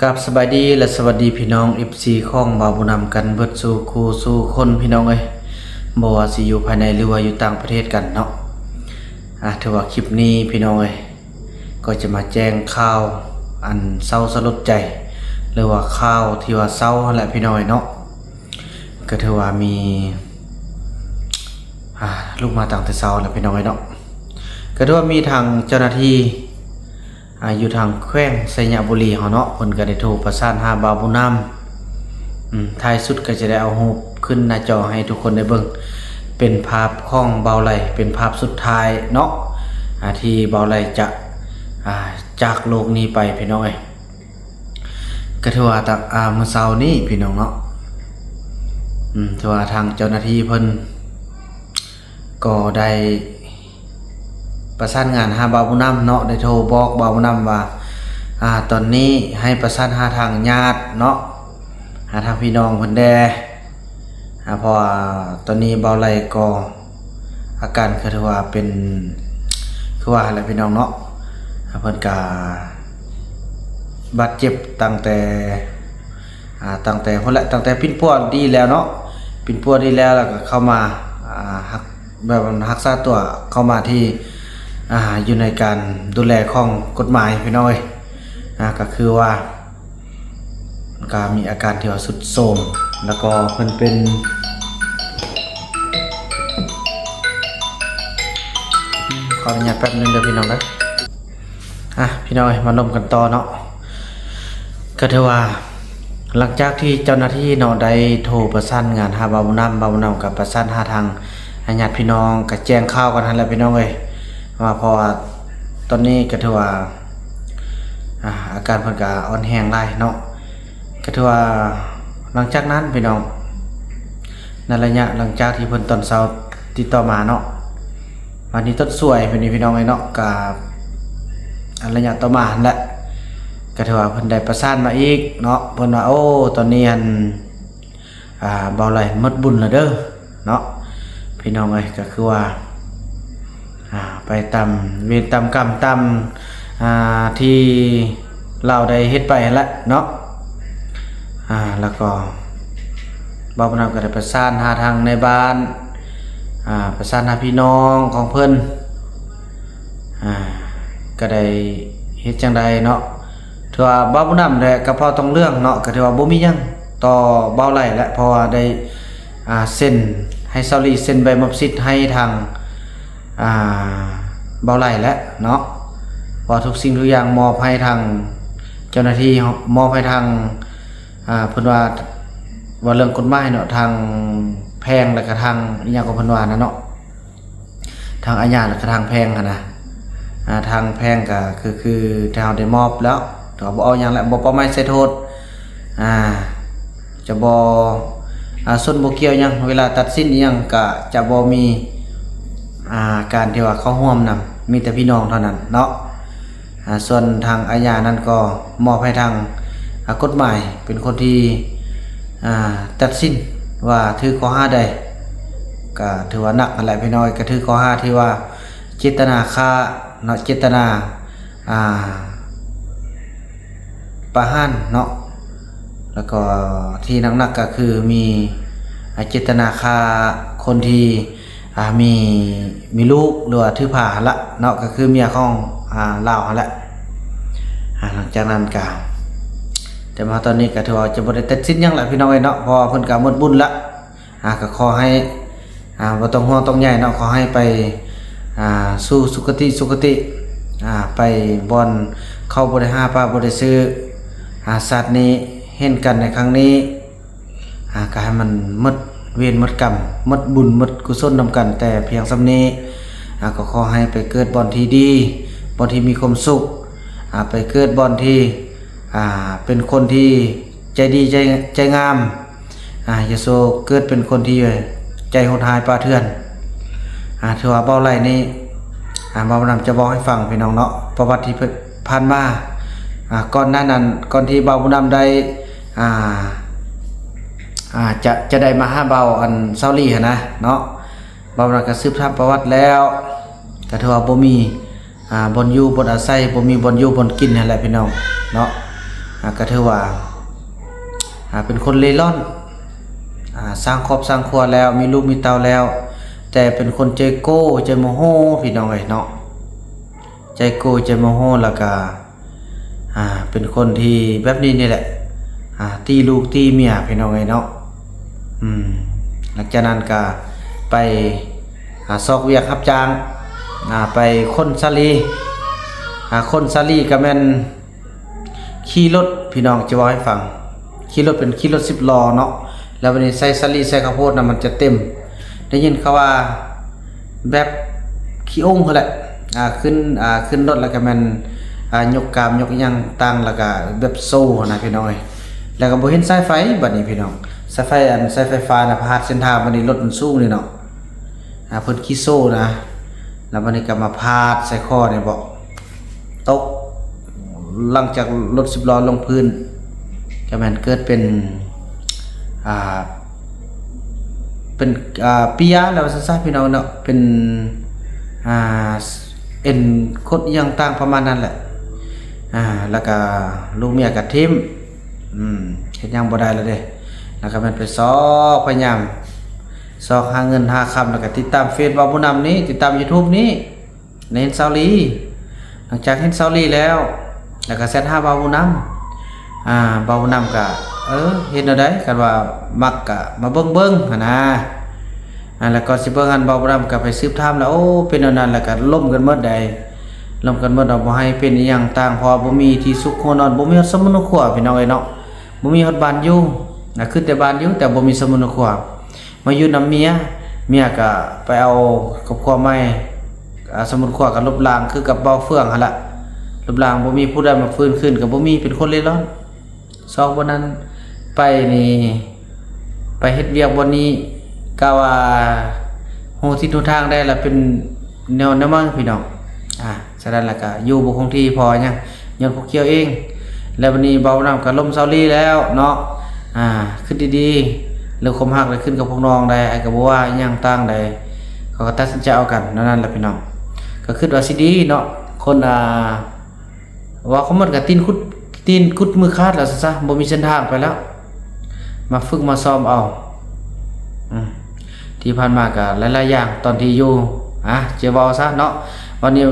กับสบายดีและสวัสดีพี่น้อง FC ของบ่าวบุญนำกันเบิดสู่คู่สู่คนพี่น้องเอ้ยบ่ว่าสิอยู่ภายในหรือว่าอยู่ต่างประเทศกันเนาะถือว่าคลิปนี้พี่น้องเอ้ยก็จะมาแจ้งข่าวอันเศร้าสลดใจหรือว่าข่าวที่ว่าเศร้านั่นแหละพี่น้องเนาะก็ถือว่ามีลูกมาตั้งแต่เช้าแล้วพี่น้องเนาะก็ถือว่ามีทางเจ้าหน้าที่อยู่ทางแขวงไสยบุรีเฮาเนาะเพิ่นก็ได้โทรประสานหาบ่าวบุญนำท้ายสุดก็จะได้เอารูปขึ้นหน้าจอให้ทุกคนได้เบิ่งเป็นภาพของบ่าวไหลเป็นภาพสุดท้ายเนาะที่บ่าวไหลจะจากโลกนี้ไปพี่น้องเอ้ยก็ถือว่าเมื่อเช้านี้พี่น้องเนาะถือว่าทางเจ้าหน้าที่เพิ่นก็ได้ประสานงานหาบ่าวบุญนำเนาะได้โทรบอกบ่าวบุญนำว่าตอนนี้ให้ประสานหาทางญาติเนาะหาทางพี่น้องเพิ่นแดเพราะว่าตอนนี้บ่าวไหลก็อาการคือถือว่าเป็นคือว่าอะไรพี่น้องเนาะเพิ่นก็บาดเจ็บตั้งแต่พุ่นแหละตั้งแต่ปิ้นปัวดีแล้วเนาะปิ้นปัวดีแล้วก็เข้ามาแบบรักษาตัวเข้ามาที่อยู่ในการดูแลของกฎหมายพี่น้อยก็คือว่าก็มีอาการที่ว่าสุดโทรมแล้วก็เพิ่นเป็นขออนุญาตแป๊บนึงเด้อพี่น้องนะพี่น้อยมาลงกันต่อเนาะก็ถือว่าหลังจากที่เจ้าหน้าที่เนาะได้โทรประสานงานหาบ่าวบุญนำกับประสานหาทางญาติพี่น้องก็แจ้งข่าวกันนั่นแหละพี่น้องเอ้ยว่าเพราะว่าตอนนี้ก็ถือว่าอาการเพิ่นก็อ่อนแรงหลายเนาะก็ถือว่าหลังจากนั้นพี่น้องในระยะหลังจากที่เพิ่นตอนเช้าติดต่อมาเนาะวันนี้ต้นสวยเป็นพี่น้องเอ้ยเนาะกับระยะต่อมานั่นแหละก็ถือว่าเพิ่นได้ประสานมาอีกเนาะเพิ่นว่าโอ้ตอนนี้บ่าวไหลหมดบุญแล้วเด้อเนาะพี่น้องเอ้ยก็คือว่าไปตามเวรตามกรรมตามที่เราได้เฮ็ดไปแล้วเนาะแล้วก็บ่าวบุญนำก็ได้ประสานหาทางในบ้านประสานหาพี่น้องของเพิ่นก็ได้เฮ็ดจังใดเนาะถือว่าบ่าวบุญนำได้ก็พอต้องเรื่องเนาะก็ถือว่าบ่มีหยังต่อบ่าวไหลแล้วเพราะว่าได้เซ็นให้เซาลีเซ็นใบมอบสิทธิ์ให้ทางเบาไหลแล้วเนาะว่าทุกสิ่งทุกอย่างมอบให้ทางเจ้าหน้าที่มอบให้ทางเพิ่นว่าเรื่องกฎหมายเนาะทางแพงแล้วก็ทางอีหยังก็เพิ่นว่านะเนาะทางอาญาแล้วก็ทางแพงนะทางแพงก็คือถ้าเราได้มอบแล้วถ้าบ่เอาหยังแล้วบ่ประมาทใส่โทษจะบ่ส่วนบ่เกี่ยวหยังเวลาตัดสินอีหยังก็จะบ่มีการที่ว่าเข้าร่วมนำมีแต่พี่น้องเท่านั้นเนาะส่วนทางอาญานั้นก็มอบให้ทางกฎหมายเป็นคนที่ตัดสินว่าถือข้อหาใดก็ถือว่าหนักอะไรพี่น้อยก็ถือข้อหาที่ว่าเจตนาฆ่าเนาะเจตนาประหารเนาะแล้วก็ที่หนักๆก็คือมีเจตนาฆ่าคนที่มีลูกหรือว่าถือผ้าละเนาะก็คือเมียของลาวละหลังจากนั้นก็แต่มาตอนนี้ก็ถือว่าจะบ่ได้ตัดสินหยังละพี่น้องเอ้ยเนาะเพราะเพิ่นก็หมดบุญละก็ขอให้บ่ต้องห่วงต้องใหญ่เนาะขอให้ไปสู่สุคติไปบ่อนเข้าบ่ได้หาปลาบ่ได้ซื้อสัตว์นี้เห็นกันในครั้งนี้ก็ให้มันหมดเวรหมดกรรมหมดบุญหมดกุศลนำกันแต่เพียงสำนี้ก็ขอให้ไปเกิดบ่อนที่ดีบ่อนที่มีความสุขไปเกิดบ่อนที่เป็นคนที่ใจดีใจงามอย่าโซเกิดเป็นคนที่ใจโหดร้ายป่าเถื่อนถือว่าเบาไหลนี่บ่าวนำจะบอกให้ฟังพี่น้องเนาะประวัติที่ผ่านมาก่อนหน้านั้นก่อนที่บ่าวนำได้จะได้มาหาเบาอันเซาลีนะเนาะเบาก็สืบทราบประวัติแล้วก็ถือว่าบ่มีบ่อนอยู่บ่อนอาศัยบ่มีบ่อนอยู่บ่อนกินนั่นแหละพี่น้องเนาะ ก็ถือว่าเป็นคนเล่ร่อนสร้างครอบสร้างครัวแล้วมีลูกมีเต้าแล้วแต่เป็นคนใจโก้ใจโมโหพี่น้องเอ้ยเนาะใจโก้ใจโมโหแล้วก็เป็นคนที่แบบนี้นี่แหละตีลูกตีเมียพี่น้องเอ้ยเนาะหลังจากนั้นก็ไปซอกเวียกรับจ้างไปคนซาลีคนซาลีก็แม่นขี่รถพี่น้องจะว่าให้ฟังขี่รถเป็นขี่รถ10 ล้อเนาะแล้ววันนี้ใส่ซาลีใส่ข้าวโพดน่ะมันจะเต็มได้ยินเขาว่าแบบขี้องค์เขาแหละขึ้นรถแล้วก็แม่นยกกามยกหยังตั้งแล้วก็แบบโซ่นะพี่น้องเอ้ยแล้วก็บ่เห็นสายไฟบัดนี้พี่น้องสายไฟฟ้าน่ะพาดเส้นทางบัดนี้รถมันสูงนี่เนาะเพิ่นขี้โซ่นะแล้วบัดนี้ก็มาพาดใส่คอเนี่ยบ่ตกหลังจากรถ10 ล้อลงพื้นก็แม่นเกิดเป็นปิยะแล้วซั่นๆพี่น้องเนาะเป็นเอ็นคดอย่างต่างประมาณนั้นแหละแล้วก็ลูกเมียก็ทิ่มเฮ็ดหยังบ่ได้แล้วเด้แล้วก็แม่นไปซอกพยายามซอกหาเงินหาคำแล้วก็ติดตามเฟซบ่าวผู้นำนี้ติดตาม YouTube นี้ในเห็นซาลีหลังจากเห็นซาลีแล้วก็แซดหาบ่าวผู้นำบ่าวผู้นำก็เฮ็ดแนวใดกันว่ามักก็มาเบิ่งหั่นนะแล้วก็สิเบิ่งอันบ่าวผู้นำก็ไปสืบถามแล้วโอ้เป็นแนวนั้นแล้วก็ล่มกันหมดใดล่มกันหมดเอาบ่ให้เป็นอีหยังต่างพอบ่มีที่สุขหัวนอนบ่มีสมุนครัวพี่น้องเอ้ยเนาะบ่มีฮอดบ้านอยู่คือแต่บ้านอยู่แต่บ่มีสมุนครัวมาอยู่นำเมียก็ไปเอาครอบครัวใหม่สมุนครัวก็ลบล้างคือกับเบาเฟืองหั่นล่ะลบล้างบ่มีผู้ใดมาฟื้นขึ้นก็บ่มีเป็นคนเร่ร่อน2บ่นั้นไปนี่ไปเฮ็ดเวียกบ่นี้กะว่าโหทิศทางได้ละเป็นแนวมั่งพี่น้องฉะนั้นแล้วก็อยู่บ่คงที่พอหยังย้อนพวกเกี่ยวเองแล้ววันนี้เบาน้ำก็ล่มเซาลีแล้วเนาะขึ้นดีๆเรื่องความฮักได้ขึ้นกับพวกน้องได้ไอ้ก็บ่ว่าหยังต่างได้เขาก็ตัดสินใจเอากันนั่นแหละพี่น้องก็คิดว่าสิดีเนาะคนว่าเขามันก็ตีนกุดมือขาดแล้วซะบ่มีเส้นทางไปแล้วมาฝึกมาซ้อมเอาที่ผ่านมาก็หลายๆอย่างตอนที่อยู่เจ้าเว้าซะเนาะวันนี้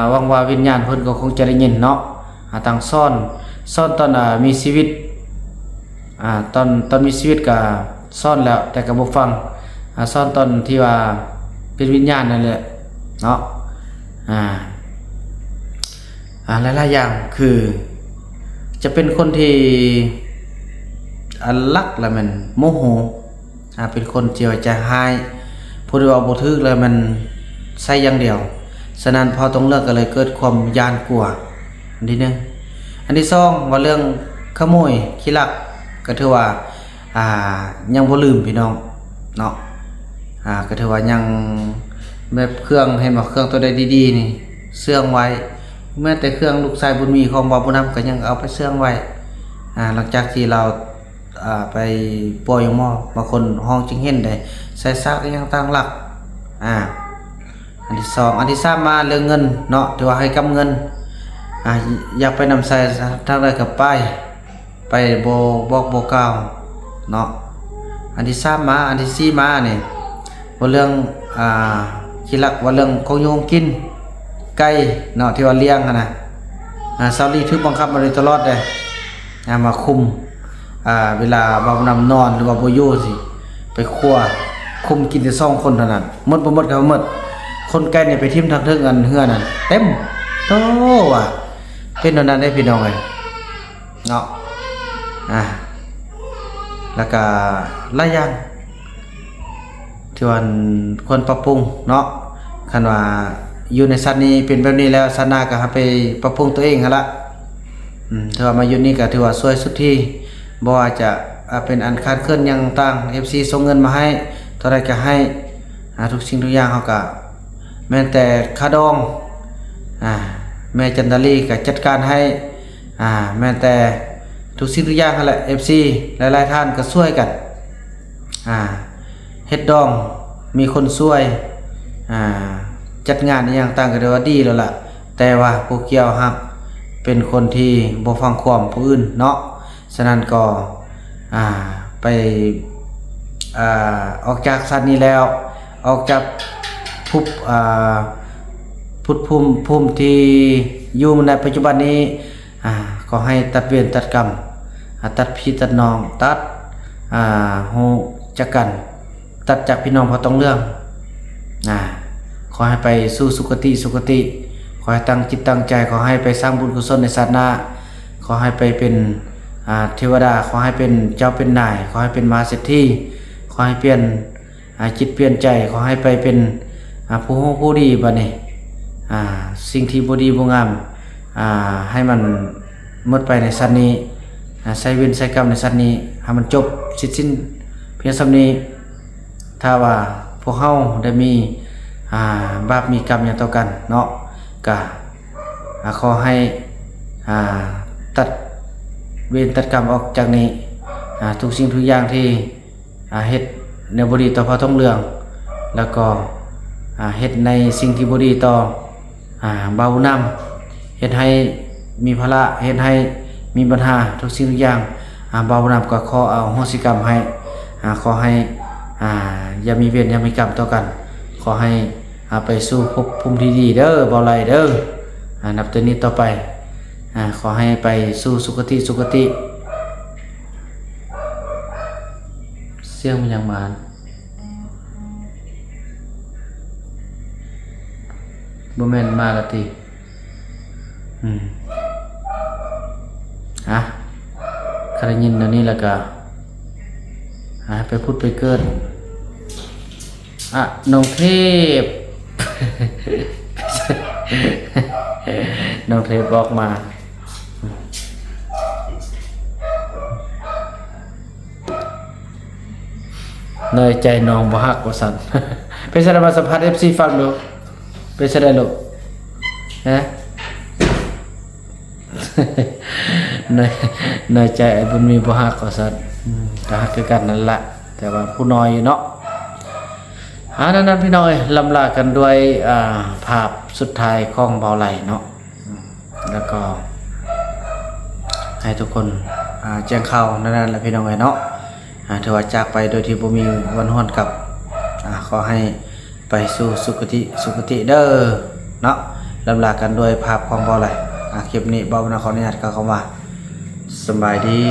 หวังว่าวิญญาณเพิ่นก็คงจะได้ยินเนาะตั้งซ่อนตอนมีชีวิตตอนมีชีวิตก็ซ่อนแล้วแต่ก็บ่ฟังซ่อนตอนที่ว่าเป็นวิญญาณนั่นแหละเนาะหลายๆอย่างคือจะเป็นคนที่รักแล้วมันโมโหเป็นคนเจียวใจหายพูดว่าบ่ถึกแล้วมันใส่อย่างเดียวฉะนั้นพอต้องเลิกก็เลยเกิดความย่านกลัวอันที่1อันที่2ว่าเรื่องขโมยขี้ลักก็ถือว่ายังบ่ลืมพี่น้องเนาะก็ถือว่ายังแบบเครื่องเห็นว่าเครื่องตัวใดดีๆนี่เสื่องไว้แม้แต่เครื่องลูกชายบุญมีของบ่าวผู้นำก็ยังเอาไปเสื่องไว้หลังจากที่เราไปป่วยหม้อบางคนห้องจึงเห็นได้ใส่ซักยังต่างหลักอันที่2อันที่3มาเรื่องเงินเนาะที่ว่าให้กำเงินอยากไปนำใส่ทางใดก็ไปบ่บอกบ่กล่าวเนาะอันที่3มาอันที่4มานี่ว่าเรื่องขี้ลักว่าเรื่องของอยู่ของกินไก่เนาะที่ว่าเลี้ยงนะซาลีถือบังคับมาโดยตลอดเลยมาคุมเวลาบ่าวนำนอนหรือว่าบ่อยู่สิไปคั่วคุมกินแต่2คนเท่านั้นหมดบ่หมดก็หมดคนไก่นี่ไปทิ่มทางเทิงอันเฮือนั่นเต็มโตว่ะเป็นเท่านั้นได้พี่น้องเอ้ยเนาะแล้วก็หลายอย่างที่ว่าควรปรับปรุงเนาะคันว่าอยู่ในสัตว์นี้เป็นแบบนี้แล้วสัตว์หน้าก็ไปปรับปรุงตัวเองหั่นล่ะถือว่ามาอยู่นี่ก็ถือว่าสวยสุดที่บ่ว่าจะเป็นอันคาดเคลื่อนหยังต่าง FC ส่งเงินมาให้เท่าใดก็ให้ทุกสิ่งทุกอย่างเฮาก็แม้แต่ค่าดองแม่จันทลีก็จัดการให้แม้แต่ทุกสิ่งทุกอย่างนั่นแหละ FC หลายๆท่านก็ช่วยกันเฮ็ดดองมีคนช่วยจัดงานอีหยังต่างก็ได้ว่าดีแล้วล่ะแต่ว่าผู้เกี่ยวฮัก เป็นคนที่บ่ฟังความผู้อื่นเนาะฉะนั้นก็ไปออกจากสัตว์นี้แล้วออกจากภพพุทธภูมิที่อยู่ในปัจจุบันนี้ก็ให้ตัดเวรตัดกรรมตัดพี่ตัดน้องตัดหูจักกันตัดจากพี่น้องพอต้องเรื่องขอให้ไปสู่สุคติขอให้ตั้งจิตตั้งใจขอให้ไปสร้างบุญกุศลในศาสนาขอให้ไปเป็นเทวดาขอให้เป็นเจ้าเป็นนายขอให้เป็นมหาเศรษฐีขอให้เปลี่ยนจิตเปลี่ยนใจขอให้ไปเป็นผู้ฮู้ผู้ดีบัดนี้สิ่งที่บ่ดีบ่งามให้มันหมดไปในสัตว์นี้ใช้เวรใช้กรรมในสัตว์นี้ให้มันจบสิ้นเพียงส่ำนี้ถ้าว่าพวกเฮาได้มีบาปมีกรรมอย่างต่อกันเนาะก็ขอให้ตัดเวรตัดกรรมออกจากนี้ทุกสิ่งทุกอย่างที่เฮ็ดในบ่ดีต่อพระท่องเรืองแล้วก็เฮ็ดในสิ่งที่บ่ดีต่อบ่าวนำเฮ็ดให้มีภาระเฮ็ดให้มีปัญหาทุกสิ่งทุกอย่างบ่าวนำก็ขอเอาโหสิกรรมให้ขอให้อย่ามีเวรอย่ามีกรรมต่อกันขอให้ไปสู่ภพภูมิที่ดีเด้อบ่ไหลเด้อนับแต่นี้ต่อไปขอให้ไปสู่สุคติเสียงมันยังมาบ่แม่นมาละติคันได้ยินอันนี้แล้วก็ไปพูดไปเกิดน้องเทพ น้องเทพบอกมาเนยใจน้องบ่ฮักว่าซั่น เป็นแสดงว่าสัมภาษณ์ FC ฟังดูเป็นแสดงลูกฮะ เนยใจไอ้บุญมีบ่ฮักว่าซั่นก็ฮักคือกันนั่นแหละแต่ว่าผู้น้อยอยู่เนาะนั้นพี่น้อยลำลากันด้วยภาพสุดท้ายของเบาไหลเนาะแล้วก็ให้ทุกคนแจ้งข่าวนั่นแหละพี่น้องเนาะถือว่าจากไปโดยที่บ่มีวันฮ้อนกลับขอให้ไปสู่สุคติเด้อเนาะลำลากันด้วยภาพของเบาไหลคลิปนี้เบาหน้าขออนุญาตกล่าวคำว่าสบายดี